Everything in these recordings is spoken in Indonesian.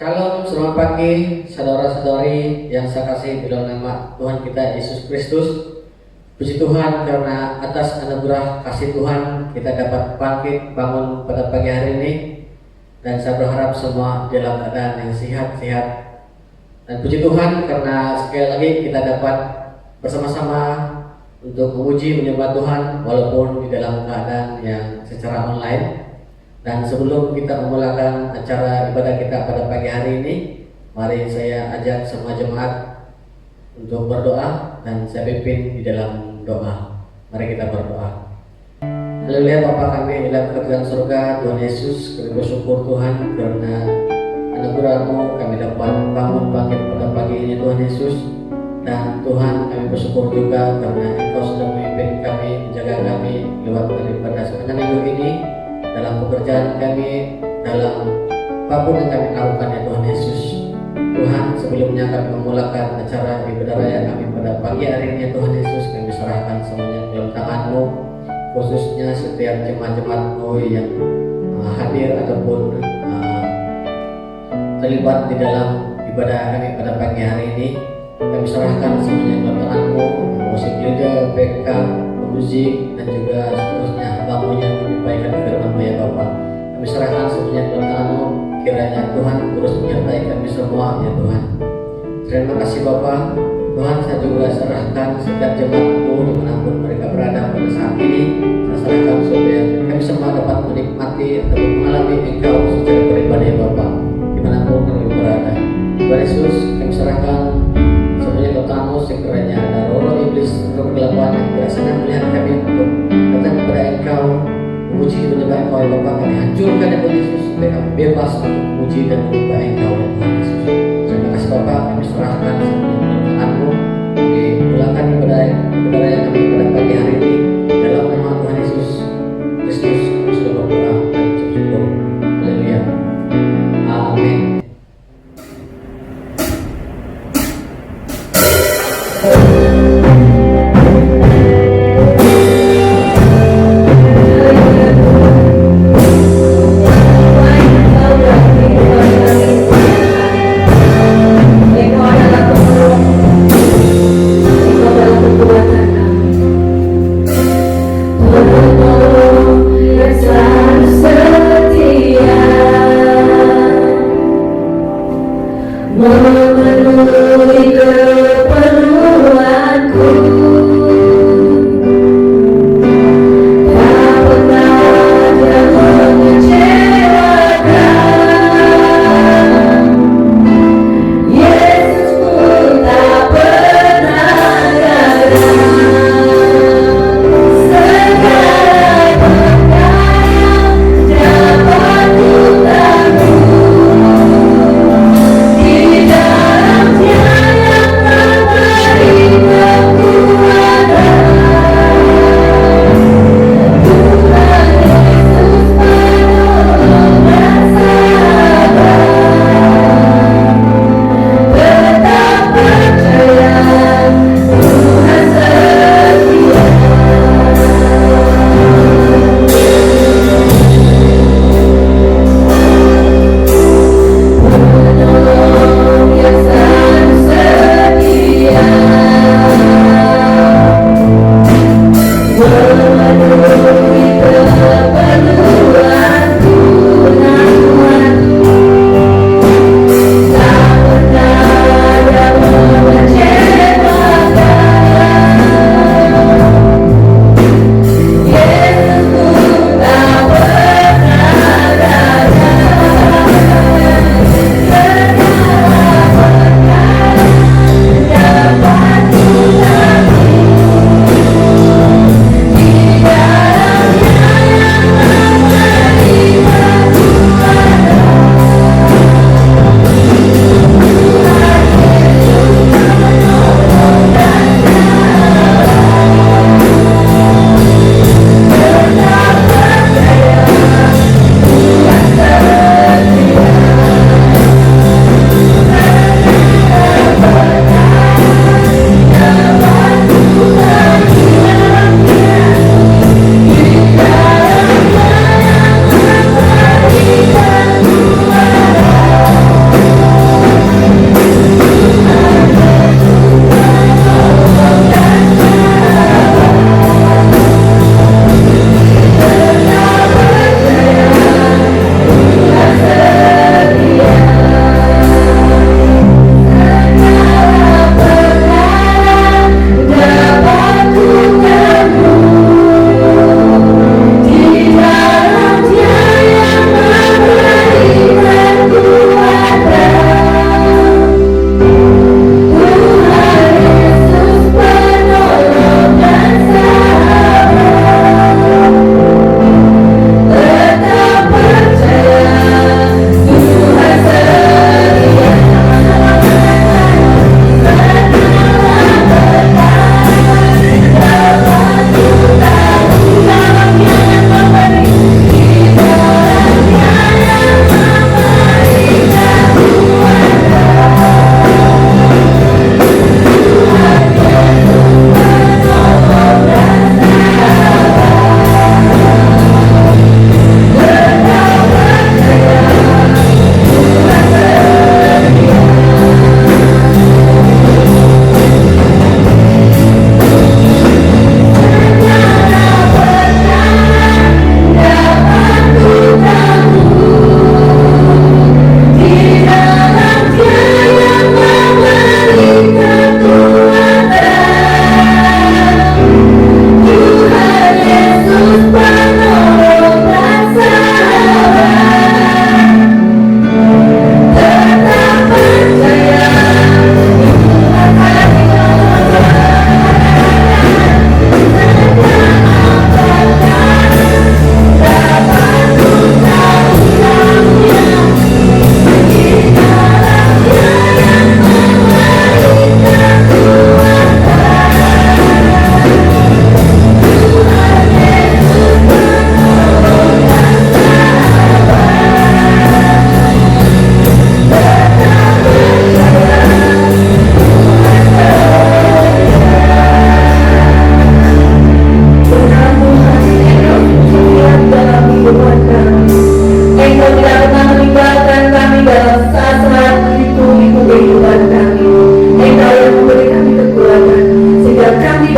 Shalom, selamat pagi saudara-saudari yang saya kasih di dalam nama Tuhan kita Yesus Kristus. Puji Tuhan karena atas anugerah kasih Tuhan kita dapat bangkit bangun pada pagi hari ini. Dan saya berharap semua dalam keadaan yang sehat-sehat. Dan puji Tuhan karena sekali lagi kita dapat bersama-sama untuk memuji menyembah Tuhan walaupun di dalam keadaan yang secara online. Dan sebelum kita memulakan acara ibadah kita pada pagi hari ini, mari saya ajak semua jemaat untuk berdoa dan saya pimpin di dalam doa. Mari kita berdoa. Haleluya Bapa kami dalam kerajaan surga, Tuhan Yesus, kami bersyukur Tuhan karena anugerah-Mu kami dapat bangun bangkit pada pagi ini Tuhan Yesus. Dan Tuhan kami bersyukur juga karena Engkau sudah memimpin kami, menjaga kami lewat daripada sepanjang minggu ini, dalam pekerjaan kami, dalam apapun yang kami lakukan ya Tuhan Yesus. Tuhan, sebelumnya kami memulakan acara ibadah raya kami pada pagi hari ini ya Tuhan Yesus, kami serahkan semuanya dalam tangan-Mu, khususnya setiap jemaat-jemaat-Mu yang hadir ataupun terlibat di dalam ibadah kami pada pagi hari ini. Kami serahkan semuanya dalam tangan-Mu, musik leader, backup, musik, dan juga seterusnya hamba-Mu yang menyampaikan firman-Mu ya Bapa. Kami serahkan semuanya dalam tangan-Mu, kiranya Tuhan terus menyertai kami semua ya Tuhan. Terima kasih Bapa. Tuhan, saya juga serahkan setiap jemaat-Mu dimanapun mereka berada pada saat ini. Saya serahkan supaya kami semua dapat menikmati atau mengalami Engkau secara pribadi ya Bapa, dimanapun kami berada. Tuhan Yesus, kami serahkan semuanya dalam tangan-Mu, sekiranya ada roh iblis, roh kegelapan yang biasanya melihat kami untuk datang kepada Engkau, memuji dan menyembah Engkau ya Bapa, kami hancurkan ya Tuhan Yesus, supaya kami bebas untuk memuji dan menyembah Engkau ya Tuhan Yesus. Terima kasih Bapa, kami serahkan semuanya dalam tangan-Mu. Kami mulakan ibadah yang kami pada pagi hari ini dalam nama Tuhan Yesus Kristus. Kami sudah berdoa dan bersyukur. Haleluya. Amin. Engkau adalah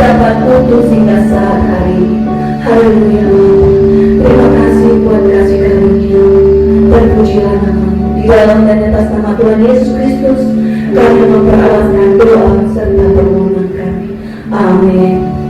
dapat putus hingga saat hari ini. Haleluya. Terima kasih buat kasih karunia. Terpujilah nama-Mu. Di dalam dan atas nama Tuhan Yesus Kristus, kami memperalatkan doa serta permohonan kami. Amin.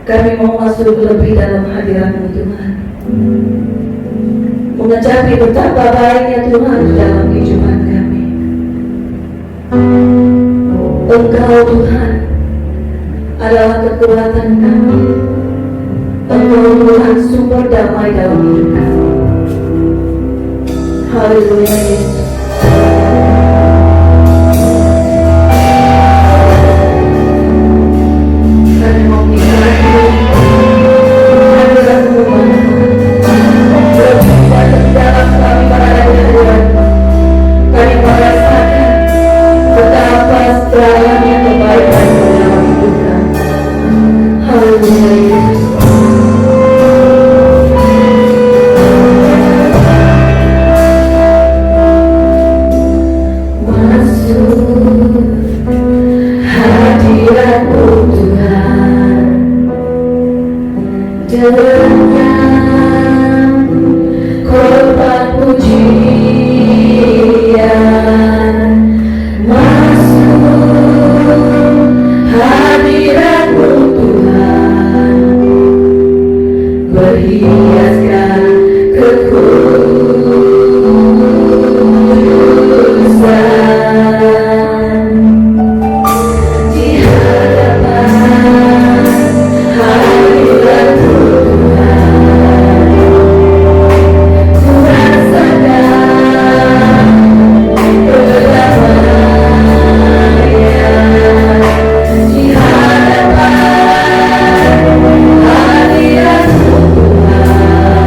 Kami mau masuk lebih dalam hadirat-Mu Tuhan, mengecapi betapa baiknya Tuhan dalam kehidupan kami. Engkau Tuhan adalah kekuatan kami. Engkau Tuhan sumber damai dalam hidup kami. Haleluya Yesus. Betapa segalanya kebaikan dalam hidup kami. lenyap korban pujian masuk hadirat-Mu Tuhan, berhiaskan kekudusan di hadapan hadirat-Mu Tuhan. Ku rasakan kedamaian di hadapan hadirat-Mu Tuhan.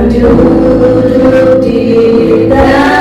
duduk di tata.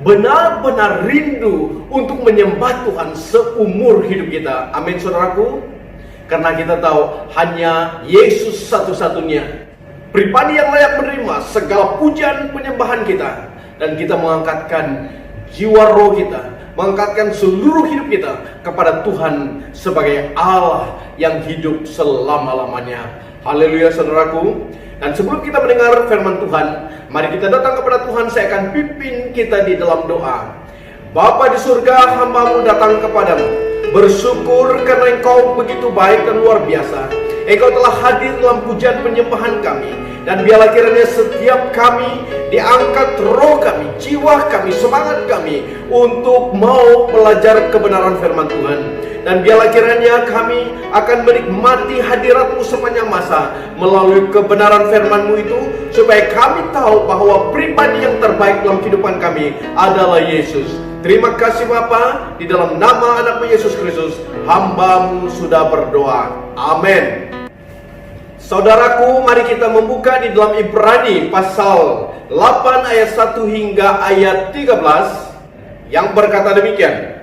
benar-benar rindu untuk menyembah Tuhan seumur hidup kita. Amin, saudaraku. Karena kita tahu hanya Yesus satu-satunya pribadi yang layak menerima segala pujian penyembahan kita. Dan kita mengangkatkan jiwa roh kita, mengangkatkan seluruh hidup kita kepada Tuhan sebagai Allah yang hidup selama-lamanya. Haleluya, saudaraku. Dan sebelum kita mendengar firman Tuhan, mari kita datang kepada Tuhan. Saya akan pimpin kita di dalam doa. Bapa di surga, hamba-Mu datang kepadamu, bersyukur karena Engkau begitu baik dan luar biasa. Engkau telah hadir dalam pujian penyembahan kami. Dan biarlah kiranya setiap kami diangkat roh kami, jiwa kami, semangat kami untuk mau belajar kebenaran firman Tuhan. Dan biarlah kiranya kami akan menikmati hadirat-Mu sepanjang masa melalui kebenaran firman-Mu itu, supaya kami tahu bahwa pribadi yang terbaik dalam kehidupan kami adalah Yesus. Terima kasih Bapa, di dalam nama anak-Mu Yesus Kristus, hamba-Mu sudah berdoa. Amin. Saudaraku, mari kita membuka di dalam Ibrani pasal 8 ayat 1 hingga ayat 13 yang berkata demikian.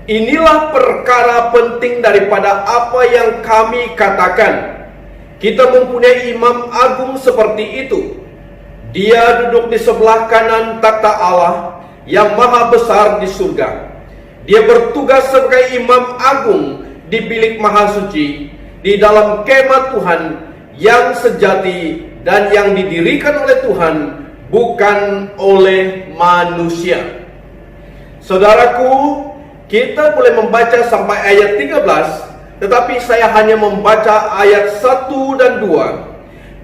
Inilah perkara penting daripada apa yang kami katakan. Kita mempunyai imam agung seperti itu. Dia duduk di sebelah kanan takhta Allah yang maha besar di surga. Dia bertugas sebagai imam agung di bilik maha suci, di dalam kemah Tuhan yang sejati dan yang didirikan oleh Tuhan, bukan oleh manusia. Saudaraku, kita boleh membaca sampai ayat 13, tetapi saya hanya membaca ayat 1 dan 2.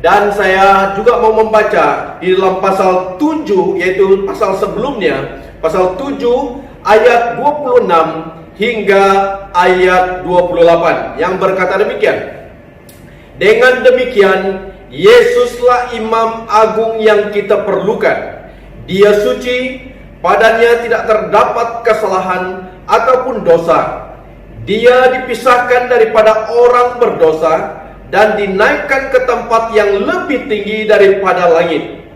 Dan saya juga mau membaca di dalam pasal 7, yaitu pasal sebelumnya, pasal 7 ayat 26 hingga ayat 28 yang berkata demikian. Dengan demikian, Yesuslah imam agung yang kita perlukan. Dia suci, padanya tidak terdapat kesalahan ataupun dosa. Dia dipisahkan daripada orang berdosa dan dinaikkan ke tempat yang lebih tinggi daripada langit.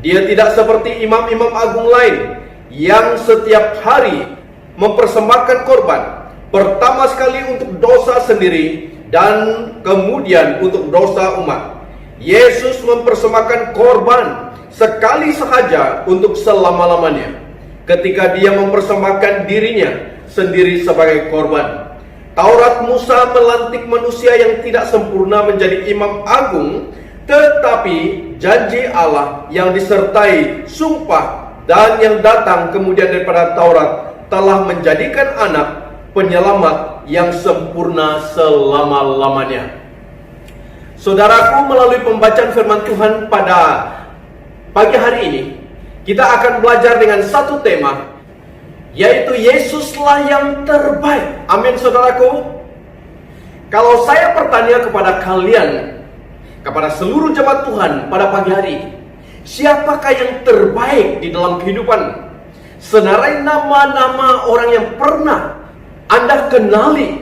Dia tidak seperti imam-imam agung lain yang setiap hari mempersembahkan korban, pertama sekali untuk dosa sendiri dan kemudian untuk dosa umat. Yesus mempersembahkan korban sekali sahaja untuk selama-lamanya, ketika dia mempersembahkan dirinya sendiri sebagai korban. Taurat Musa melantik manusia yang tidak sempurna menjadi imam agung, tetapi janji Allah yang disertai sumpah dan yang datang kemudian daripada Taurat telah menjadikan anak penyelamat yang sempurna selama-lamanya. Saudaraku, melalui pembacaan firman Tuhan pada pagi hari ini, kita akan belajar dengan satu tema, yaitu Yesuslah yang terbaik. Amin, saudaraku. Kalau saya bertanya kepada kalian, kepada seluruh jemaat Tuhan pada pagi hari, siapakah yang terbaik di dalam kehidupan? Senarai nama-nama orang yang pernah Anda kenali,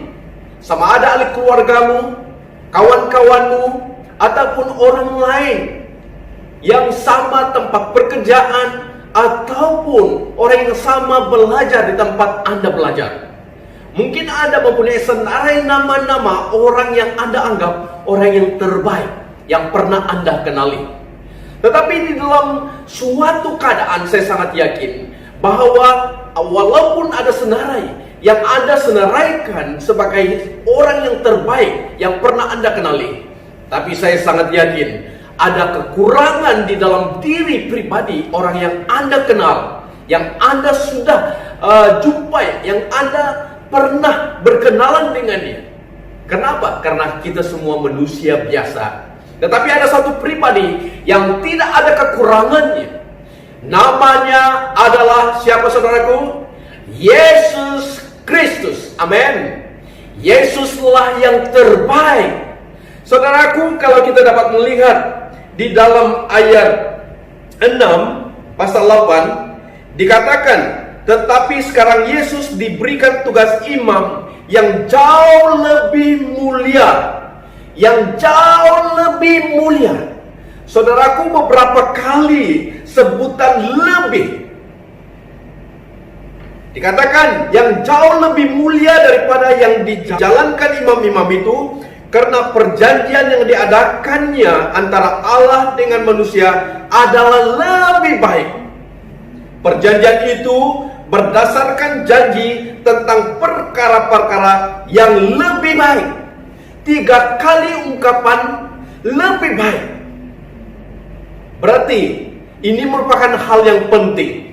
sama ada ahli keluargamu, kawan-kawanmu, ataupun orang lain yang sama tempat pekerjaan, ataupun orang yang sama belajar di tempat Anda belajar. Mungkin Anda mempunyai senarai nama-nama orang yang Anda anggap orang yang terbaik yang pernah Anda kenali. Tetapi di dalam suatu keadaan saya sangat yakin bahwa walaupun ada senarai yang Anda senaraikan sebagai orang yang terbaik yang pernah Anda kenali, tapi saya sangat yakin ada kekurangan di dalam diri pribadi orang yang Anda kenal, yang Anda sudah jumpai, yang Anda pernah berkenalan dengannya. Kenapa? Karena kita semua manusia biasa. Tetapi ada satu pribadi yang tidak ada kekurangannya. Namanya adalah siapa, saudaraku? Yesus Kristus. Amin. Yesuslah yang terbaik. Saudaraku, kalau kita dapat melihat di dalam ayat 6 pasal 8 dikatakan, tetapi sekarang Yesus diberikan tugas imam yang jauh lebih mulia. Yang jauh lebih mulia. Saudaraku, beberapa kali sebutan lebih dikatakan yang jauh lebih mulia daripada yang dijalankan imam-imam itu, karena perjanjian yang diadakannya antara Allah dengan manusia adalah lebih baik. Perjanjian itu berdasarkan janji tentang perkara-perkara yang lebih baik. 3 kali ungkapan lebih baik. Berarti ini merupakan hal yang penting.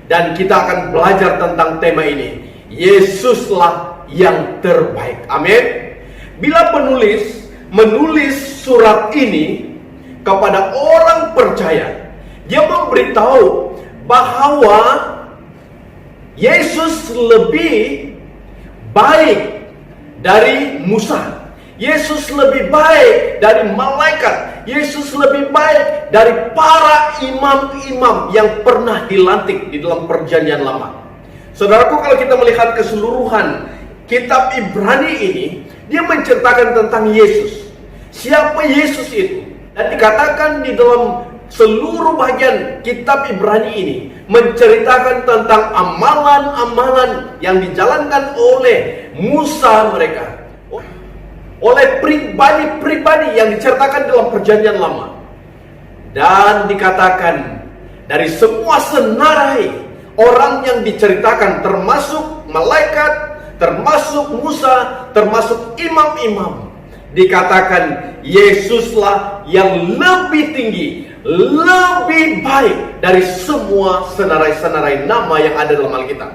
Dan kita akan belajar tentang tema ini. Yesuslah yang terbaik. Amin. Bila penulis menulis surat ini kepada orang percaya. Dia memberitahu bahwa Yesus lebih baik dari Musa. Yesus lebih baik dari malaikat. Yesus lebih baik dari para imam-imam yang pernah dilantik di dalam perjanjian lama. Saudaraku, kalau kita melihat keseluruhan kitab Ibrani ini, dia menceritakan tentang Yesus. Siapa Yesus itu? Dan dikatakan di dalam seluruh bagian kitab Ibrani ini menceritakan tentang amalan-amalan yang dijalankan oleh Musa mereka, oleh pribadi-pribadi yang diceritakan dalam perjanjian lama. Dan dikatakan dari semua senarai orang yang diceritakan, termasuk malaikat, termasuk Musa, termasuk imam-imam, dikatakan Yesuslah yang lebih tinggi, lebih baik dari semua senarai-senarai nama yang ada dalam Alkitab.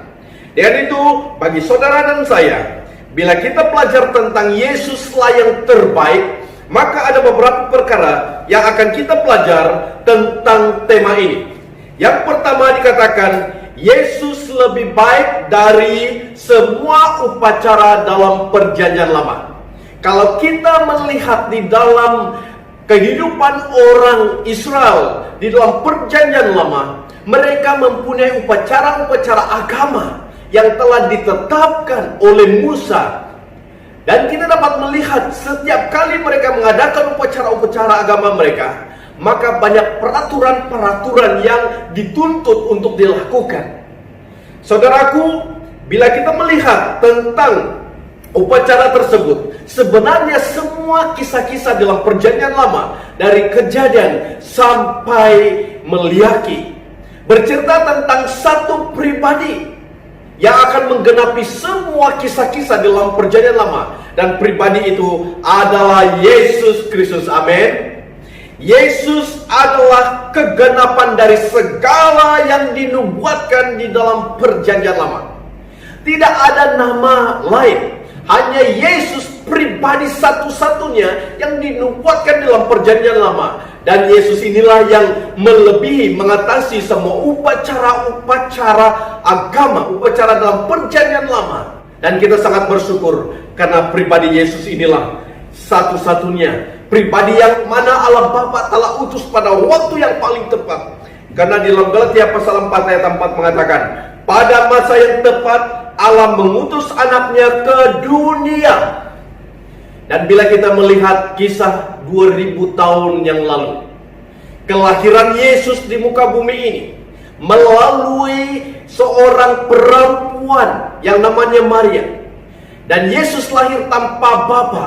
Dengan itu, bagi saudara dan saya, bila kita belajar tentang Yesuslah yang terbaik, maka ada beberapa perkara yang akan kita belajar tentang tema ini. Yang pertama dikatakan, Yesus lebih baik dari semua upacara dalam perjanjian lama. Kalau kita melihat di dalam kehidupan orang Israel di dalam perjanjian lama, mereka mempunyai upacara-upacara agama yang telah ditetapkan oleh Musa. Dan kita dapat melihat setiap kali mereka mengadakan upacara-upacara agama mereka, maka banyak peraturan-peraturan yang dituntut untuk dilakukan. Saudaraku, bila kita melihat tentang upacara tersebut, sebenarnya semua kisah-kisah dalam perjanjian lama, dari Kejadian sampai Meliaki, bercerita tentang satu pribadi yang akan menggenapi semua kisah-kisah dalam perjanjian lama. Dan pribadi itu adalah Yesus Kristus. Amin. Yesus adalah kegenapan dari segala yang dinubuatkan di dalam perjanjian lama. Tidak ada nama lain. Hanya Yesus pribadi satu-satunya yang dinubuatkan dalam perjanjian lama. Dan Yesus inilah yang melebihi, mengatasi semua upacara-upacara agama, upacara dalam perjanjian lama. Dan kita sangat bersyukur karena pribadi Yesus inilah satu-satunya pribadi yang mana Allah Bapa telah utus pada waktu yang paling tepat. Karena di dalam Galatia pasal 4 ayat 4 mengatakan, pada masa yang tepat Allah mengutus anaknya ke dunia. Dan bila kita melihat kisah 2000 tahun yang lalu, kelahiran Yesus di muka bumi ini melalui seorang perempuan yang namanya Maria. Dan Yesus lahir tanpa bapa.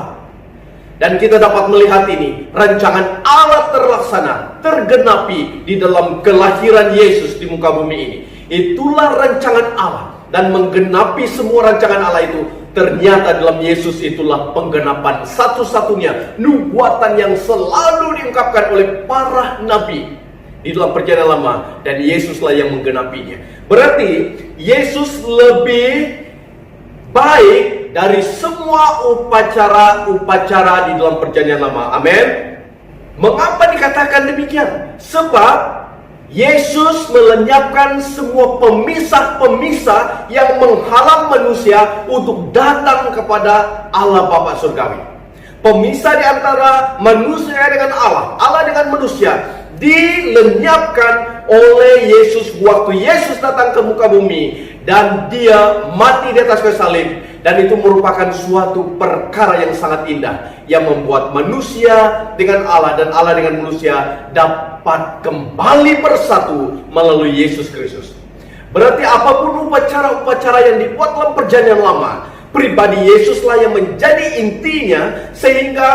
Dan kita dapat melihat ini, rancangan Allah terlaksana, tergenapi di dalam kelahiran Yesus di muka bumi ini. Itulah rancangan Allah. Dan menggenapi semua rancangan Allah itu, ternyata dalam Yesus itulah penggenapan satu-satunya nubuatan yang selalu diungkapkan oleh para nabi di dalam perjanjian lama. Dan Yesuslah yang menggenapinya. Berarti Yesus lebih baik dari semua upacara-upacara di dalam perjanjian lama. Amin. Mengapa dikatakan demikian? Sebab Yesus melenyapkan semua pemisah-pemisah yang menghalang manusia untuk datang kepada Allah Bapa Surgawi. Pemisah di antara manusia dengan Allah, Allah dengan manusia, dilenyapkan oleh Yesus waktu Yesus datang ke muka bumi dan dia mati di atas kayu salib. Dan itu merupakan suatu perkara yang sangat indah, yang membuat manusia dengan Allah dan Allah dengan manusia dapat kembali bersatu melalui Yesus Kristus. Berarti apapun upacara-upacara yang dibuat dalam perjanjian lama, pribadi Yesuslah yang menjadi intinya, sehingga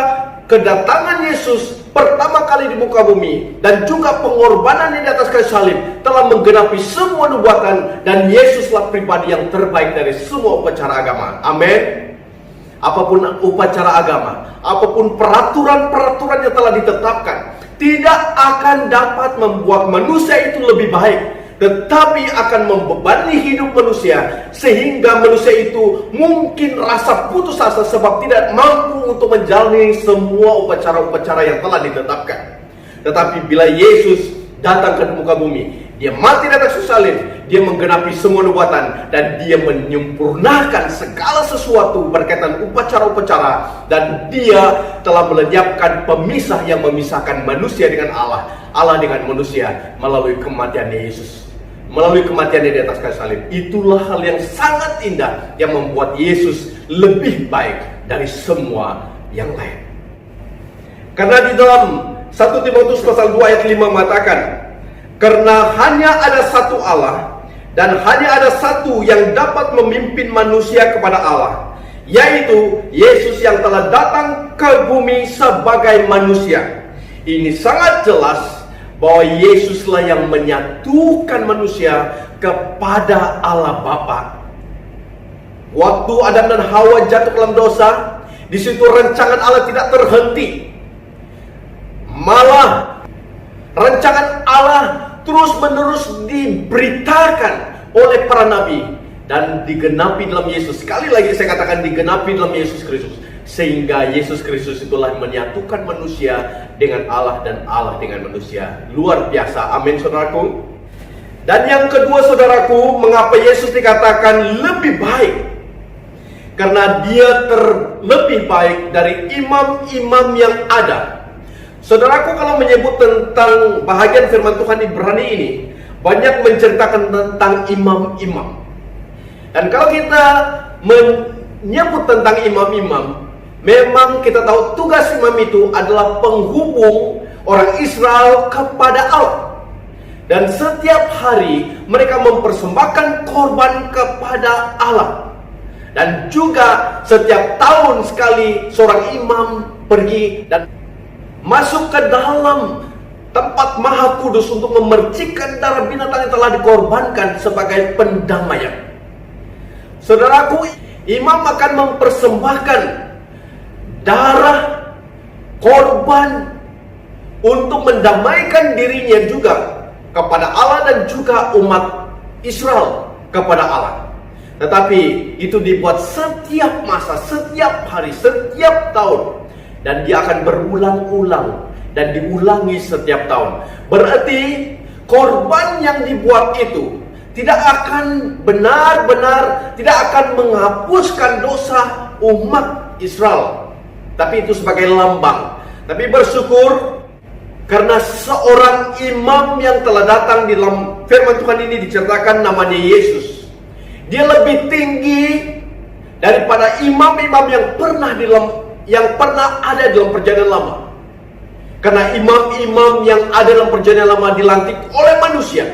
kedatangan Yesus pertama kali di muka bumi dan juga pengorbanannya di atas kayu salib telah menggenapi semua nubuatan. Dan Yesuslah pribadi yang terbaik dari semua upacara agama. Amin. Apapun upacara agama, apapun peraturan-peraturan yang telah ditetapkan, tidak akan dapat membuat manusia itu lebih baik, tetapi akan membebani hidup manusia, sehingga manusia itu mungkin rasa putus asa sebab tidak mampu untuk menjalani semua upacara-upacara yang telah ditetapkan. Tetapi bila Yesus datang ke muka bumi, dia mati di atas kayu salib, dia menggenapi semua nubuatan, dan dia menyempurnakan segala sesuatu berkaitan upacara-upacara, dan dia telah melenyapkan pemisah yang memisahkan manusia dengan Allah, Allah dengan manusia melalui kematian Yesus. Melalui kematiannya di atas kayu salib. Itulah hal yang sangat indah yang membuat Yesus lebih baik dari semua yang lain. Karena di dalam 1 Timotius pasal 2 ayat 5 mengatakan, karena hanya ada satu Allah dan hanya ada satu yang dapat memimpin manusia kepada Allah, yaitu Yesus yang telah datang ke bumi sebagai manusia. Ini sangat jelas bahwa Yesuslah yang menyatukan manusia kepada Allah Bapa. Waktu Adam dan Hawa jatuh ke dalam dosa, di situ rancangan Allah tidak terhenti. Malah rancangan Allah terus-menerus diberitakan oleh para nabi dan digenapi dalam Yesus. Sekali lagi saya katakan, digenapi dalam Yesus Kristus. Sehingga Yesus Kristus itulah menyatukan manusia dengan Allah dan Allah dengan manusia. Luar biasa, amin saudaraku. Dan yang kedua saudaraku, mengapa Yesus dikatakan lebih baik? Karena dia terlebih baik dari imam-imam yang ada. Saudaraku, kalau menyebut tentang bahagian firman Tuhan Ibrani ini, banyak menceritakan tentang imam-imam. Dan kalau kita menyebut tentang imam-imam, memang kita tahu tugas imam itu adalah penghubung orang Israel kepada Allah. Dan setiap hari mereka mempersembahkan korban kepada Allah. Dan juga setiap tahun sekali seorang imam pergi dan masuk ke dalam tempat maha kudus untuk memercikkan darah binatang yang telah dikorbankan sebagai pendamaian. Saudaraku, imam akan mempersembahkan darah korban untuk mendamaikan dirinya juga kepada Allah dan juga umat Israel kepada Allah. Tetapi itu dibuat setiap masa, setiap hari, setiap tahun. Dan dia akan berulang-ulang dan diulangi setiap tahun. Berarti korban yang dibuat itu tidak akan benar-benar, tidak akan menghapuskan dosa umat Israel. Tapi itu sebagai lambang. Tapi bersyukur karena seorang imam yang telah datang di dalam firman Tuhan ini diceritakan namanya Yesus. Dia lebih tinggi daripada imam-imam yang pernah ada dalam perjanjian lama. Karena imam-imam yang ada dalam perjanjian lama dilantik oleh manusia.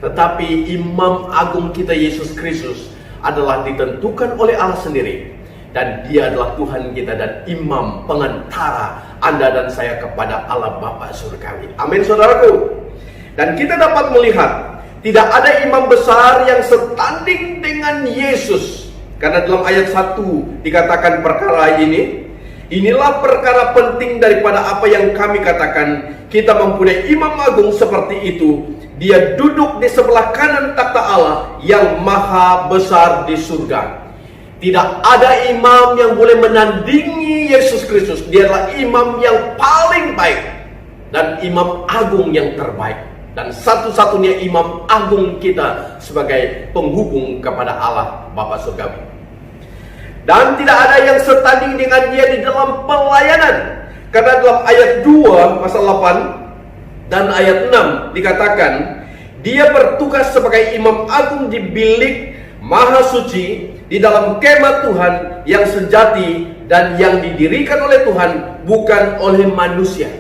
Tetapi imam agung kita Yesus Kristus adalah ditentukan oleh Allah sendiri. Dan dia adalah Tuhan kita dan imam pengantara Anda dan saya kepada Allah Bapa surgawi. Amin saudaraku. Dan kita dapat melihat tidak ada imam besar yang setanding dengan Yesus. Karena dalam ayat 1 dikatakan perkara ini. Inilah perkara penting daripada apa yang kami katakan. Kita mempunyai imam agung seperti itu. Dia duduk di sebelah kanan takhta Allah yang maha besar di surga. Tidak ada imam yang boleh menandingi Yesus Kristus. Dia adalah imam yang paling baik dan imam agung yang terbaik. Dan satu-satunya imam agung kita sebagai penghubung kepada Allah Bapa surgawi. Dan tidak ada yang setanding dengan dia di dalam pelayanan. Karena dalam ayat 2 pasal 8 dan ayat 6 dikatakan, dia bertugas sebagai imam agung di bilik maha suci di dalam kemah Tuhan yang sejati dan yang didirikan oleh Tuhan, bukan oleh manusia.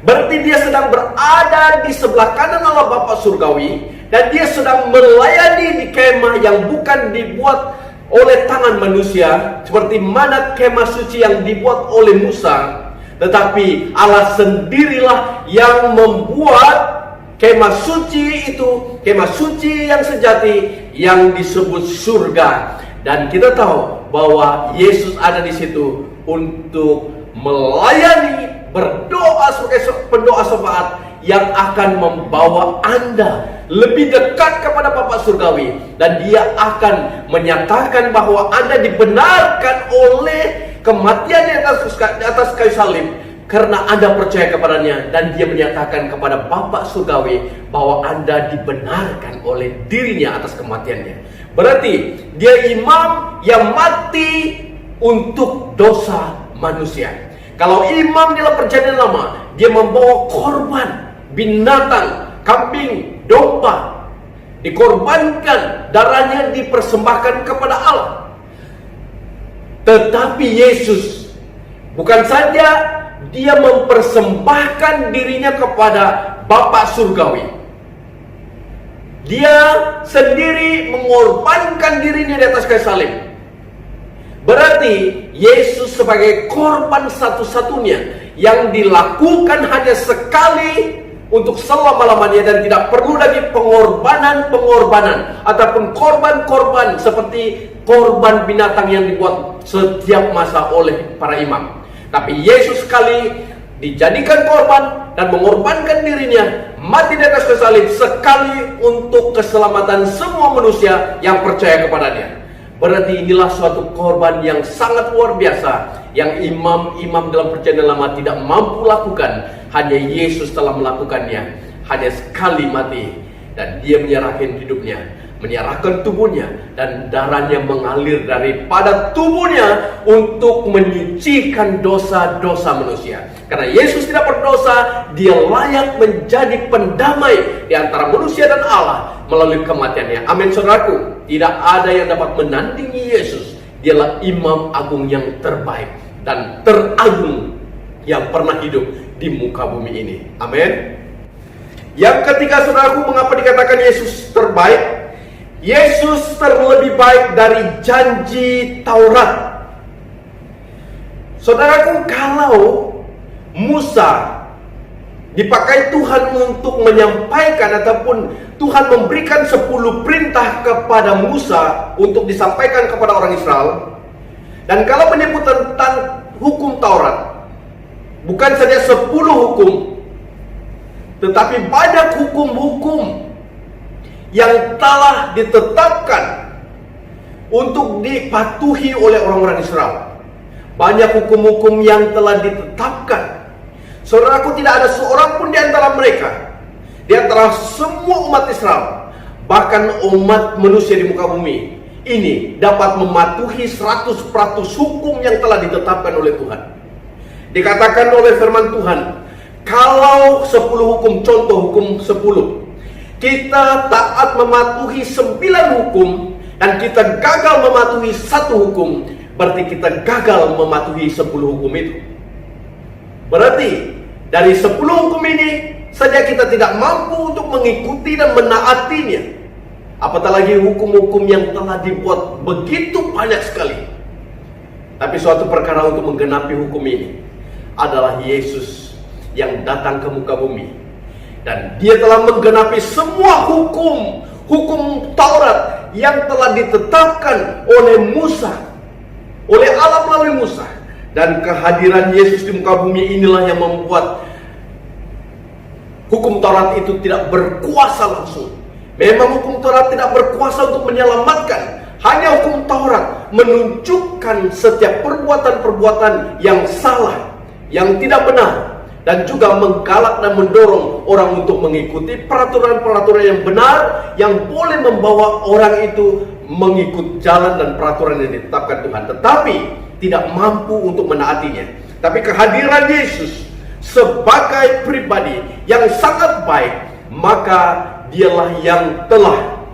Berarti dia sedang berada di sebelah kanan Allah Bapa surgawi, dan dia sedang melayani di kemah yang bukan dibuat oleh tangan manusia, seperti mana kemah suci yang dibuat oleh Musa. Tetapi Allah sendirilah yang membuat kemah suci itu, kemah suci yang sejati yang disebut surga. Dan kita tahu bahwa Yesus ada di situ untuk melayani, berdoa sebagai pendoa syafaat yang akan membawa Anda lebih dekat kepada Bapa surgawi, dan dia akan menyatakan bahwa Anda dibenarkan oleh kematian di atas kayu salib, karena Anda percaya kepadanya, dan dia menyatakan kepada Bapa surgawi bahwa Anda dibenarkan oleh dirinya atas kematiannya. Berarti dia imam yang mati untuk dosa manusia. Kalau imam dalam perjanjian lama, dia membawa korban binatang, kambing, domba, dikorbankan, darahnya dipersembahkan kepada Allah. Tetapi Yesus bukan saja dia mempersembahkan dirinya kepada Bapa surgawi, dia sendiri mengorbankan dirinya di atas kayu salib. Berarti Yesus sebagai korban satu-satunya yang dilakukan hanya sekali untuk selama-lamanya, dan tidak perlu lagi pengorbanan ataupun korban-korban seperti korban binatang yang dibuat setiap masa oleh para imam. Tapi Yesus sekali dijadikan korban dan mengorbankan dirinya, mati di atas kayu salib sekali untuk keselamatan semua manusia yang percaya kepadanya. Berarti inilah suatu korban yang sangat luar biasa, yang imam-imam dalam perjanjian lama tidak mampu lakukan. Hanya Yesus telah melakukannya, hanya sekali mati, dan dia menyerahkan hidupnya, menyerahkan tubuhnya, dan darahnya mengalir daripada tubuhnya untuk menyucikan dosa-dosa manusia. Karena Yesus tidak berdosa, dia layak menjadi pendamai di antara manusia dan Allah melalui kematiannya. Amin, saudaraku. Tidak ada yang dapat menandingi Yesus. Dialah imam agung yang terbaik dan teragung yang pernah hidup di muka bumi ini. Amin. Yang ketiga, saudaraku, mengapa dikatakan Yesus terbaik? Yesus terlebih baik dari janji Taurat. Saudaraku, kalau Musa dipakai Tuhan untuk menyampaikan, ataupun Tuhan memberikan 10 perintah kepada Musa untuk disampaikan kepada orang Israel, dan kalau menyebut tentang hukum Taurat, bukan saja 10 hukum, tetapi banyak hukum-hukum yang telah ditetapkan untuk dipatuhi oleh orang-orang Israel. Banyak hukum-hukum yang telah ditetapkan. Saudaraku, tidak ada seorang pun di antara mereka, di antara semua umat Israel, bahkan umat manusia di muka bumi ini, dapat mematuhi 100% hukum yang telah ditetapkan oleh Tuhan. Dikatakan oleh firman Tuhan, kalau 10 hukum, contoh hukum 10, kita taat mematuhi 9 hukum, dan kita gagal mematuhi 1 hukum, berarti kita gagal mematuhi 10 hukum itu. Berarti dari 10 hukum ini saja kita tidak mampu untuk mengikuti dan menaatinya, apatah lagi hukum-hukum yang telah dibuat begitu banyak sekali. Tapi suatu perkara untuk menggenapi hukum ini adalah Yesus yang datang ke muka bumi, dan dia telah menggenapi semua hukum Taurat yang telah ditetapkan oleh Musa, oleh Allah melalui Musa. Dan kehadiran Yesus di muka bumi inilah yang membuat hukum Taurat itu tidak berkuasa langsung. Memang hukum Taurat tidak berkuasa untuk menyelamatkan. Hanya hukum Taurat menunjukkan setiap perbuatan-perbuatan yang salah, yang tidak benar, dan juga menggalak dan mendorong orang untuk mengikuti peraturan-peraturan yang benar, yang boleh membawa orang itu mengikut jalan dan peraturan yang ditetapkan Tuhan, tetapi tidak mampu untuk menaatinya. Tapi kehadiran Yesus sebagai pribadi yang sangat baik, maka dialah yang telah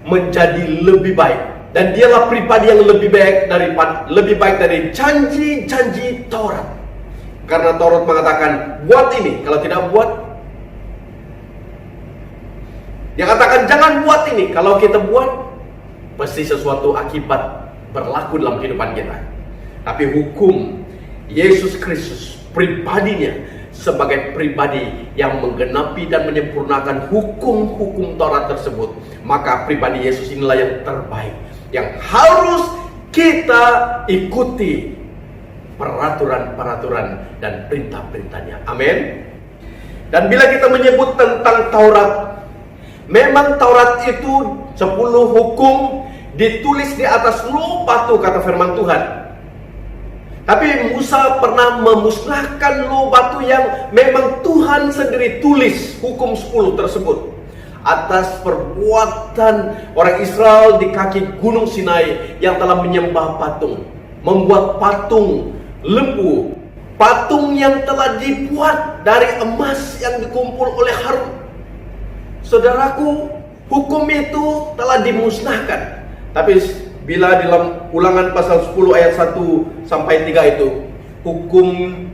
menjadi lebih baik, dan dialah pribadi yang lebih baik dari janji-janji Taurat. Karena Taurat mengatakan buat ini, kalau tidak buat, dia katakan jangan buat ini, kalau kita buat pasti sesuatu akibat berlaku dalam kehidupan kita. Tapi hukum Yesus Kristus, pribadinya sebagai pribadi yang menggenapi dan menyempurnakan hukum-hukum Taurat tersebut, maka pribadi Yesus inilah yang terbaik, yang harus kita ikuti peraturan-peraturan dan perintah-perintahnya. Amin. Dan bila kita menyebut tentang Taurat, memang Taurat itu 10 hukum ditulis di atas loh batu, kata firman Tuhan. Tapi Musa pernah memusnahkan loh batu yang memang Tuhan sendiri tulis hukum 10 tersebut atas perbuatan orang Israel di kaki Gunung Sinai yang telah menyembah patung, membuat patung lembu, patung yang telah dibuat dari emas yang dikumpul oleh Harun. Saudaraku, hukum itu telah dimusnahkan. Tapi bila dalam Ulangan pasal 10 ayat 1 sampai 3 itu, hukum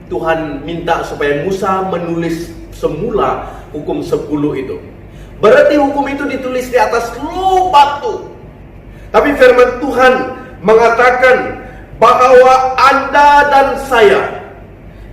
Tuhan minta supaya Musa menulis semula hukum 10 itu. Berarti hukum itu ditulis di atas loh batu. Tapi firman Tuhan mengatakan bahwa Anda dan saya,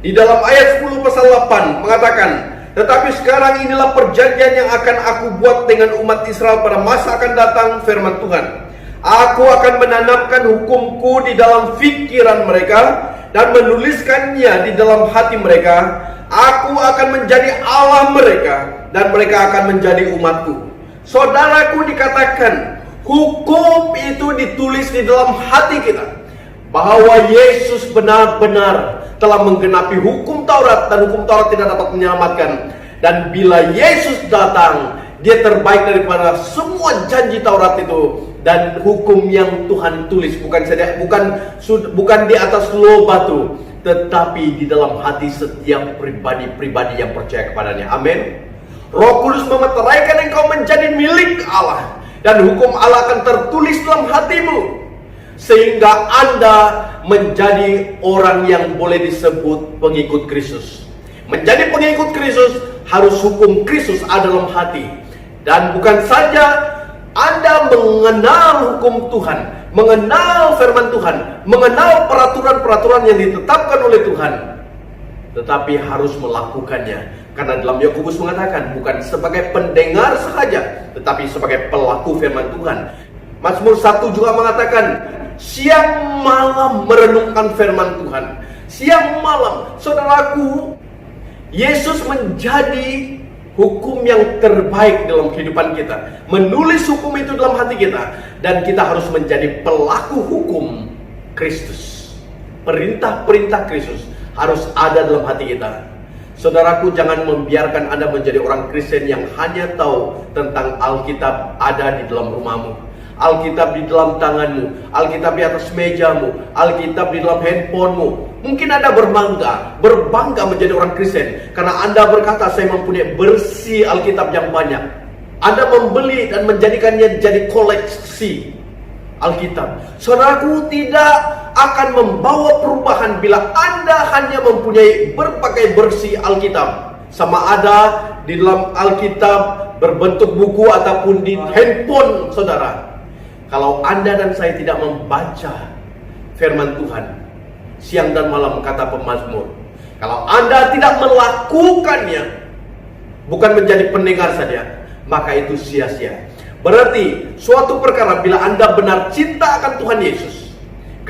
di dalam ayat 10 pasal 8 mengatakan, tetapi sekarang inilah perjanjian yang akan aku buat dengan umat Israel pada masa akan datang, firman Tuhan. Aku akan menanamkan hukumku di dalam pikiran mereka dan menuliskannya di dalam hati mereka. Aku akan menjadi Allah mereka dan mereka akan menjadi umatku. Saudaraku, dikatakan hukum itu ditulis di dalam hati kita, bahwa Yesus benar-benar telah menggenapi hukum Taurat dan hukum Taurat tidak dapat menyelamatkan. Dan bila Yesus datang, Dia terbaik daripada semua janji Taurat itu. Dan hukum yang Tuhan tulis bukan di atas loh batu, tetapi di dalam hati setiap pribadi yang percaya kepadanya. Amin. Roh Kudus memeteraikan engkau menjadi milik Allah, dan hukum Allah akan tertulis dalam hatimu, sehingga Anda menjadi orang yang boleh disebut pengikut Kristus. Menjadi pengikut Kristus harus hukum Kristus ada dalam hati. Dan bukan saja Anda mengenal hukum Tuhan, mengenal firman Tuhan, mengenal peraturan-peraturan yang ditetapkan oleh Tuhan, tetapi harus melakukannya. Karena dalam Yakobus mengatakan, bukan sebagai pendengar sahaja, tetapi sebagai pelaku firman Tuhan. Mazmur 1 juga mengatakan, siang malam merenungkan firman Tuhan. Siang malam, saudaraku, Yesus menjadi hukum yang terbaik dalam kehidupan kita. Menulis hukum itu dalam hati kita, dan kita harus menjadi pelaku hukum Kristus. Perintah-perintah Kristus harus ada dalam hati kita. Saudaraku, jangan membiarkan Anda menjadi orang Kristen yang hanya tahu tentang Alkitab ada di dalam rumahmu, Alkitab di dalam tanganmu, Alkitab di atas mejamu, Alkitab di dalam handphonemu. Mungkin Anda berbangga menjadi orang Kristen karena Anda berkata, saya mempunyai bersih Alkitab yang banyak. Anda membeli dan menjadikannya jadi koleksi Alkitab. Saudaraku, tidak akan membawa perubahan bila Anda hanya mempunyai berbagai bersih Alkitab. Sama ada di dalam Alkitab berbentuk buku ataupun di handphone saudara. Kalau Anda dan saya tidak membaca firman Tuhan siang dan malam, kata pemazmur, kalau Anda tidak melakukannya, bukan menjadi pendengar saja, maka itu sia-sia. Berarti suatu perkara bila Anda benar cinta akan Tuhan Yesus,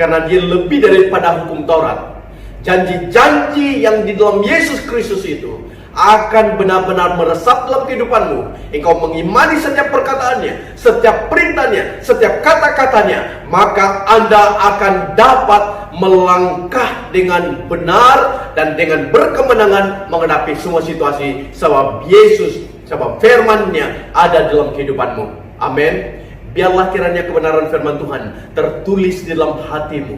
karena Dia lebih daripada hukum Taurat, janji-janji yang di dalam Yesus Kristus itu akan benar-benar meresap dalam kehidupanmu. Engkau mengimani setiap perkataannya, setiap perintahnya, setiap kata-katanya, maka Anda akan dapat melangkah dengan benar dan dengan berkemenangan menghadapi semua situasi, sebab Yesus, sebab firman-Nya ada dalam kehidupanmu. Amin. Biarlah kiranya kebenaran firman Tuhan tertulis di dalam hatimu,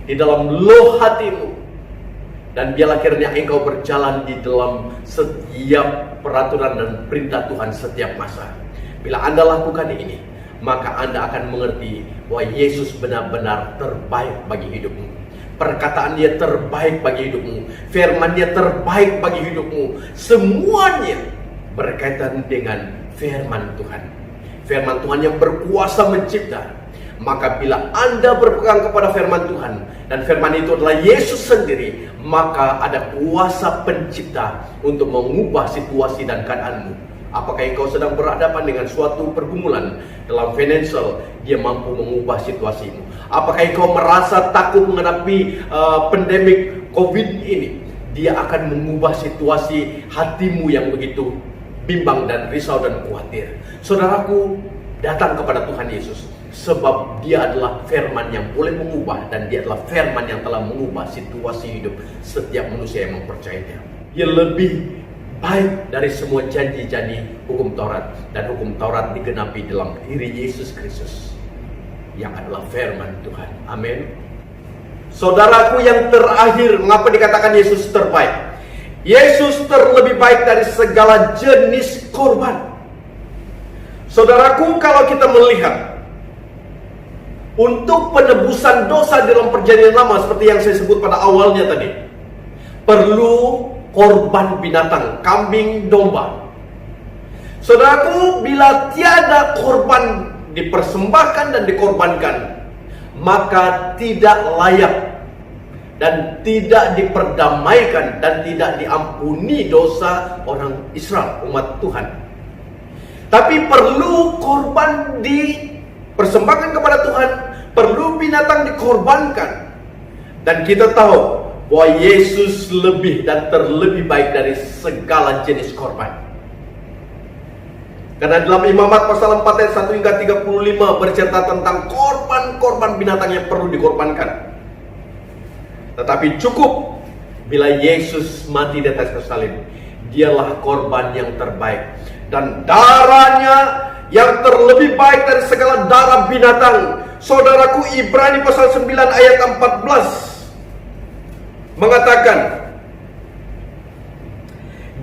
di dalam loh hatimu. Dan biarlah kiranya engkau berjalan di dalam setiap peraturan dan perintah Tuhan setiap masa. Bila Anda lakukan ini, maka Anda akan mengerti bahwa Yesus benar-benar terbaik bagi hidupmu. Perkataan-Nya terbaik bagi hidupmu, firman-Nya terbaik bagi hidupmu. Semuanya berkaitan dengan firman Tuhan. Firman Tuhan yang berkuasa mencipta. Maka bila Anda berpegang kepada firman Tuhan, dan firman itu adalah Yesus sendiri, maka ada kuasa pencipta untuk mengubah situasi dan keadaanmu. Apakah engkau sedang berhadapan dengan suatu pergumulan dalam financial, Dia mampu mengubah situasimu. Apakah engkau merasa takut menghadapi pandemik COVID ini, Dia akan mengubah situasi hatimu yang begitu bimbang dan risau dan khawatir. Saudaraku, datang kepada Tuhan Yesus. Sebab dia adalah firman yang boleh mengubah, dan dia adalah firman yang telah mengubah situasi hidup setiap manusia yang mempercayainya. Dia lebih baik dari semua janji-janji hukum Taurat, dan hukum Taurat digenapi dalam diri Yesus Kristus yang adalah firman Tuhan. Amin. Saudaraku yang terakhir, mengapa dikatakan Yesus terbaik? Yesus terlebih baik dari segala jenis korban. Saudaraku, kalau kita melihat untuk penebusan dosa dalam perjanjian lama, seperti yang saya sebut pada awalnya tadi, perlu korban binatang, kambing, domba. Saudaraku, bila tiada korban dipersembahkan dan dikorbankan, maka tidak layak dan tidak diperdamaikan dan tidak diampuni dosa orang Israel, umat Tuhan. Tapi perlu korban dipersembahkan kepada Tuhan, perlu binatang dikorbankan. Dan kita tahu bahwa Yesus lebih dan terlebih baik dari segala jenis korban. Karena dalam Imamat pasal 4 ayat 1 hingga 35 bercerita tentang korban-korban binatang yang perlu dikorbankan. Tetapi cukup bila Yesus mati di atas kayu salib. Dialah korban yang terbaik, dan darahnya yang terlebih baik dari segala darah binatang. Saudaraku, Ibrani pasal 9 ayat 14 mengatakan,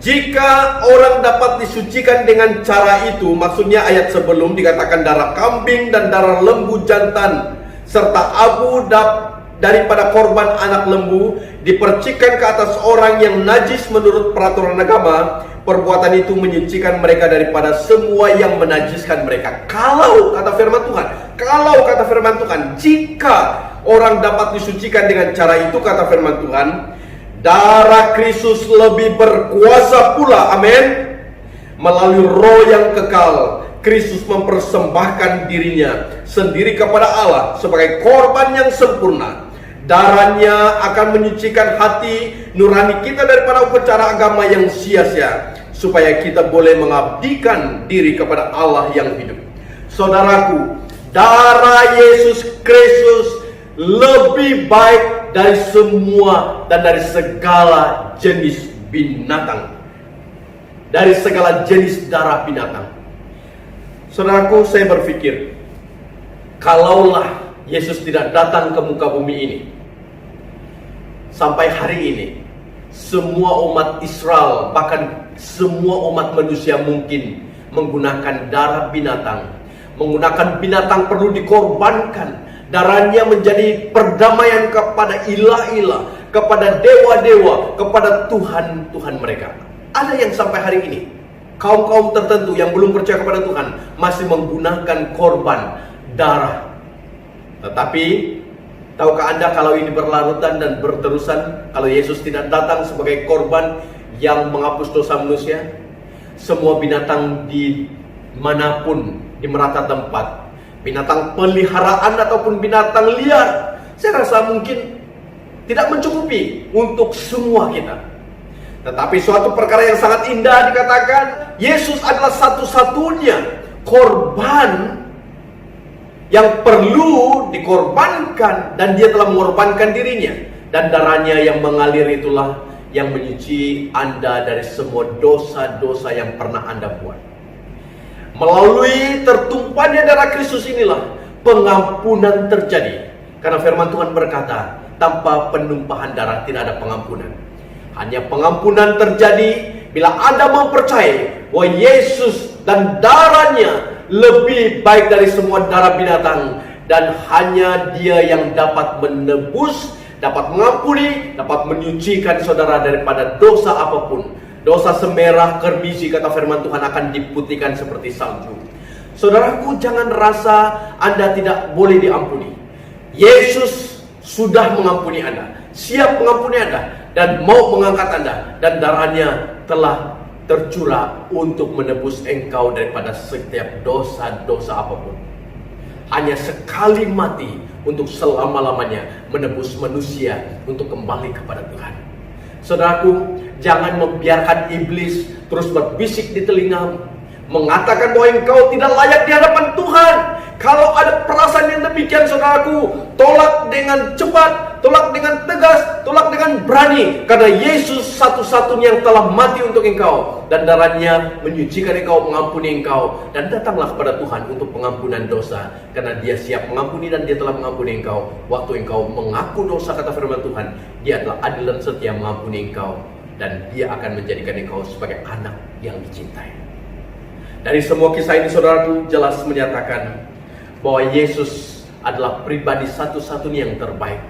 jika orang dapat disucikan dengan cara itu, maksudnya ayat sebelum dikatakan darah kambing dan darah lembu jantan serta abu daripada korban anak lembu dipercikan ke atas orang yang najis menurut peraturan agama, perbuatan itu menyucikan mereka daripada semua yang menajiskan mereka. Kalau kata firman Tuhan, jika orang dapat disucikan dengan cara itu, kata firman Tuhan, darah Kristus lebih berkuasa pula, amin. Melalui roh yang kekal, Kristus mempersembahkan dirinya sendiri kepada Allah sebagai korban yang sempurna. Darahnya akan menyucikan hati nurani kita daripada upacara agama yang sia-sia, supaya kita boleh mengabdikan diri kepada Allah yang hidup. Saudaraku, darah Yesus Kristus lebih baik dari semua dan dari segala jenis binatang, dari segala jenis darah binatang. Saudaraku, saya berpikir, kalaulah Yesus tidak datang ke muka bumi ini, sampai hari ini semua umat Israel, bahkan semua umat manusia mungkin menggunakan darah binatang. Menggunakan binatang perlu dikorbankan. Darahnya menjadi perdamaian kepada ilah-ilah, kepada dewa-dewa, kepada Tuhan-Tuhan mereka. Ada yang sampai hari ini, kaum-kaum tertentu yang belum percaya kepada Tuhan masih menggunakan korban darah. Tetapi tahukah Anda kalau ini berlarutan dan berterusan, kalau Yesus tidak datang sebagai korban yang menghapus dosa manusia, semua binatang di manapun, di merata tempat, binatang peliharaan ataupun binatang liar, saya rasa mungkin tidak mencukupi untuk semua kita. Tetapi suatu perkara yang sangat indah dikatakan, Yesus adalah satu-satunya korban yang perlu dikorbankan, dan dia telah mengorbankan dirinya, dan darahnya yang mengalir itulah yang menyuci Anda dari semua dosa-dosa yang pernah Anda buat. Melalui tertumpahnya darah Kristus inilah pengampunan terjadi. Karena firman Tuhan berkata, tanpa penumpahan darah tidak ada pengampunan. Hanya pengampunan terjadi bila Anda mau percaya bahwa Yesus dan darahnya lebih baik dari semua darah binatang, dan hanya Dia yang dapat menebus, dapat mengampuni, dapat menyucikan saudara daripada dosa apapun. Dosa semerah kermisi, kata firman Tuhan, akan diputihkan seperti salju. Saudaraku, jangan rasa Anda tidak boleh diampuni. Yesus sudah mengampuni Anda, siap mengampuni Anda, dan mau mengangkat Anda, dan darahnya telah tercurah untuk menebus engkau daripada setiap dosa-dosa apapun. Hanya sekali mati untuk selama-lamanya menebus manusia untuk kembali kepada Tuhan. Saudaraku, jangan membiarkan iblis terus berbisik di telingamu, mengatakan bahwa engkau tidak layak di hadapan Tuhan. Kalau ada perasaan yang demikian, saudaraku, tolak dengan cepat, tolak dengan tegas, tolak dengan berani. Karena Yesus satu-satunya yang telah mati untuk engkau, dan darahnya menyucikan engkau, mengampuni engkau. Dan datanglah kepada Tuhan untuk pengampunan dosa, karena Dia siap mengampuni dan Dia telah mengampuni engkau. Waktu engkau mengaku dosa, kata firman Tuhan, Dia adalah adil dan setia mengampuni engkau, dan Dia akan menjadikan engkau sebagai anak yang dicintai. Dari semua kisah ini, saudaraku, jelas menyatakan bahwa Yesus adalah pribadi satu-satunya yang terbaik.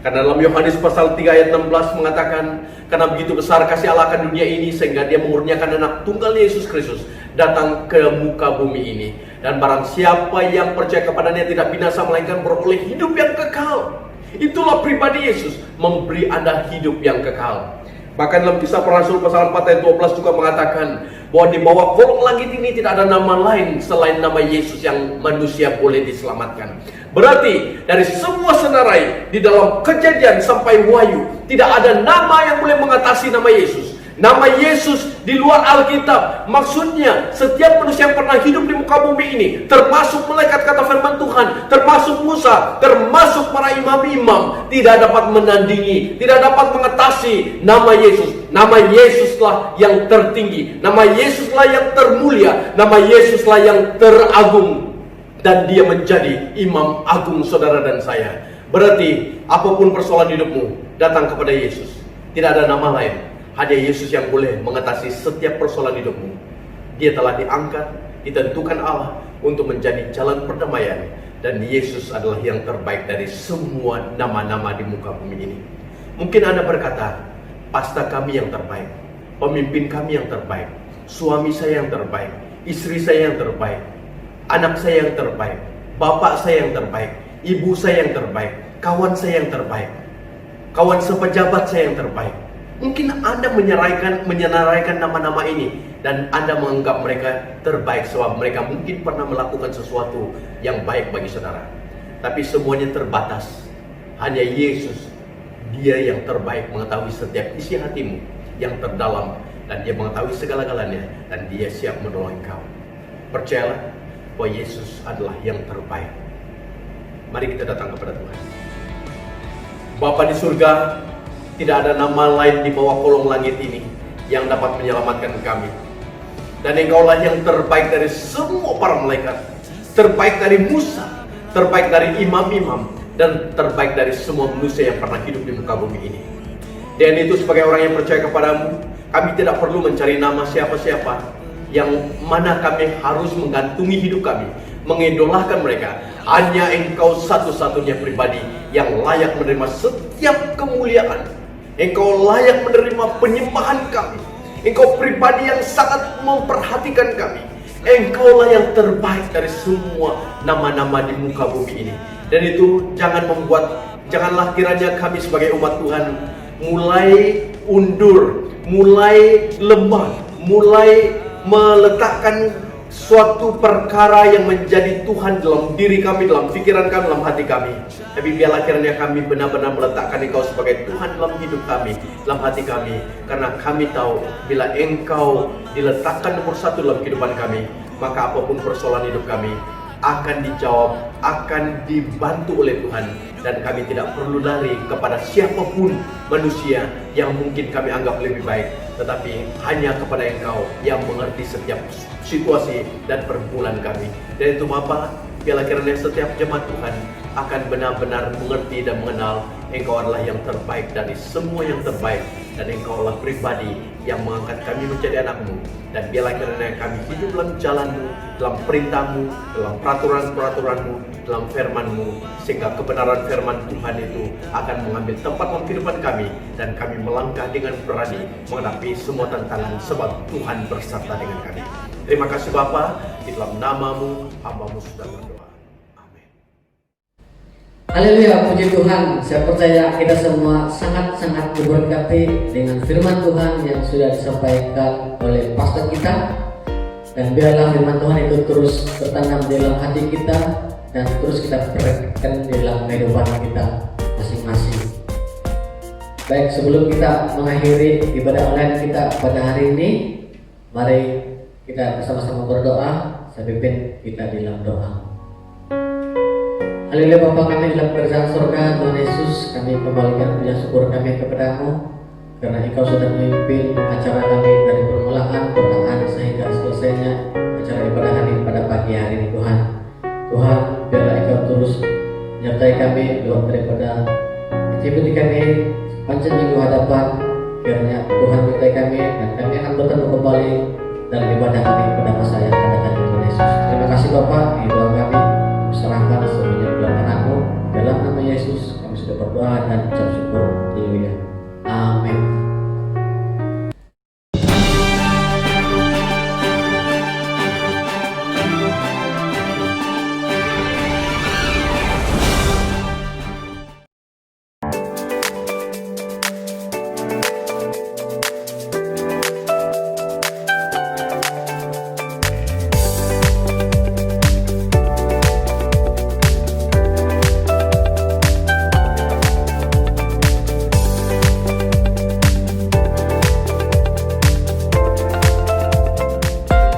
Karena dalam Yohanes pasal 3 ayat 16 mengatakan, karena begitu besar kasih Allah akan dunia ini, sehingga Dia mengurniakan anak tunggal Yesus Kristus datang ke muka bumi ini. Dan barang siapa yang percaya kepadanya tidak binasa, melainkan beroleh hidup yang kekal. Itulah pribadi Yesus, memberi Anda hidup yang kekal. Bahkan dalam Kisah Para Rasul pasal 4 ayat 12 juga mengatakan bahwa di bawah kolong langit ini tidak ada nama lain selain nama Yesus yang manusia boleh diselamatkan. Berarti dari semua senarai di dalam Kejadian sampai Wahyu, tidak ada nama yang boleh mengatasi nama Yesus. Nama Yesus di luar Alkitab, maksudnya setiap manusia yang pernah hidup di muka bumi ini, termasuk malaikat, kata firman Tuhan, termasuk Musa, termasuk para imam-imam, tidak dapat menandingi, tidak dapat mengatasi nama Yesus. Nama Yesuslah yang tertinggi, nama Yesuslah yang termulia, nama Yesuslah yang teragung, dan Dia menjadi imam agung saudara dan saya. Berarti apapun persoalan hidupmu, datang kepada Yesus. Tidak ada nama lain. Hanya Yesus yang boleh mengatasi setiap persoalan hidupmu. Dia telah diangkat, ditentukan Allah untuk menjadi jalan perdamaian. Dan Yesus adalah yang terbaik dari semua nama-nama di muka bumi ini. Mungkin Anda berkata, pastor kami yang terbaik, pemimpin kami yang terbaik, suami saya yang terbaik, istri saya yang terbaik, anak saya yang terbaik, bapak saya yang terbaik, ibu saya yang terbaik, kawan saya yang terbaik, kawan sepejabat saya yang terbaik. Mungkin Anda menyenaraikan nama-nama ini, dan Anda menganggap mereka terbaik sebab mereka mungkin pernah melakukan sesuatu yang baik bagi saudara. Tapi semuanya terbatas. Hanya Yesus, Dia yang terbaik, mengetahui setiap isi hatimu yang terdalam, dan Dia mengetahui segala-galanya, dan Dia siap menolong engkau. Percayalah bahwa Yesus adalah yang terbaik. Mari kita datang kepada Tuhan. Bapa di surga, tidak ada nama lain di bawah kolong langit ini yang dapat menyelamatkan kami. Dan Engkaulah yang terbaik dari semua para malaikat, terbaik dari Musa, terbaik dari imam-imam, dan terbaik dari semua manusia yang pernah hidup di muka bumi ini. Dan itu sebagai orang yang percaya kepadamu, kami tidak perlu mencari nama siapa-siapa yang mana kami harus menggantungi hidup kami, mengidolakan mereka. Hanya Engkau satu-satunya pribadi yang layak menerima setiap kemuliaan. Engkau layak menerima penyembahan kami. Engkau pribadi yang sangat memperhatikan kami. Engkaulah yang terbaik dari semua nama-nama di muka bumi ini. Dan itu janganlah kiranya kami sebagai umat Tuhan mulai undur, mulai lemah, mulai meletakkan suatu perkara yang menjadi Tuhan dalam diri kami, dalam pikiran kami, dalam hati kami. Tapi biarlah kiranya kami benar-benar meletakkan Engkau sebagai Tuhan dalam hidup kami, dalam hati kami. Karena kami tahu bila Engkau diletakkan nomor satu dalam kehidupan kami, maka apapun persoalan hidup kami akan dijawab, akan dibantu oleh Tuhan. Dan kami tidak perlu lari kepada siapapun manusia yang mungkin kami anggap lebih baik, tetapi hanya kepada Engkau yang mengerti setiap situasi dan pergumulan kami. Dan itu Bapa, biarlah kiranya setiap jemaat Tuhan akan benar-benar mengerti dan mengenal Engkau adalah yang terbaik dari semua yang terbaik, dan Engkau adalah pribadi yang mengangkat kami menjadi anak-Mu. Dan biarlah kiranya kami hidup dalam jalan-Mu, dalam perintah-Mu, dalam peraturan-peraturan-Mu, dalam firman-Mu, sehingga kebenaran firman Tuhan itu akan mengambil tempat dalam kehidupan kami, dan kami melangkah dengan berani menghadapi semua tantangan sebab Tuhan berserta dengan kami. Terima kasih Bapa, di dalam nama-Mu hamba-Mu sudah berdoa. Amin. Haleluya, puji Tuhan. Saya percaya kita semua sangat-sangat diberkati dengan firman Tuhan yang sudah disampaikan oleh pastor kita. Dan biarlah firman Tuhan itu terus bertanam di dalam hati kita, dan terus kita praktekkan di dalam kehidupan kita masing-masing. Baik, sebelum kita mengakhiri ibadah online kita pada hari ini, mari Kita bersama-sama berdoa. Saya pimpin kita di dalam doa. Haleluya Bapa kami dalam kerajaan surga, Tuhan Yesus, kami kembalikan puja syukur kami kepadamu karena Engkau sudah memimpin acara kami dari permulaan pertengahan sehingga selesainya acara ibadah hari pada pagi hari ini Tuhan. Tuhan, biarlah Engkau terus menyertai kami lewat daripada aktiviti kami sepanjang minggu hadapan. Kiranya Tuhan menyertai kami dan kami akan bertemu kembali dalam ibadah kami pada masa yang akan datang Tuhan Yesus. Terima kasih Bapak, di doa kami serahkan semuanya dalam tangan-Mu. Dalam nama Yesus kami sudah berdoa dan ucap syukur. Haleluya. Amin.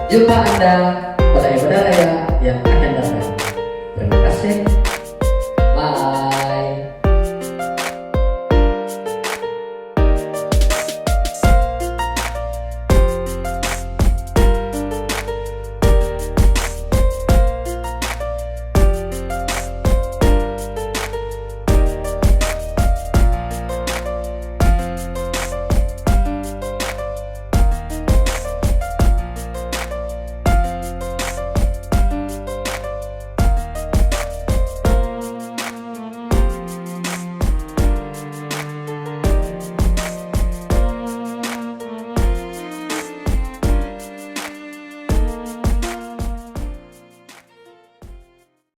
Jumpa Anda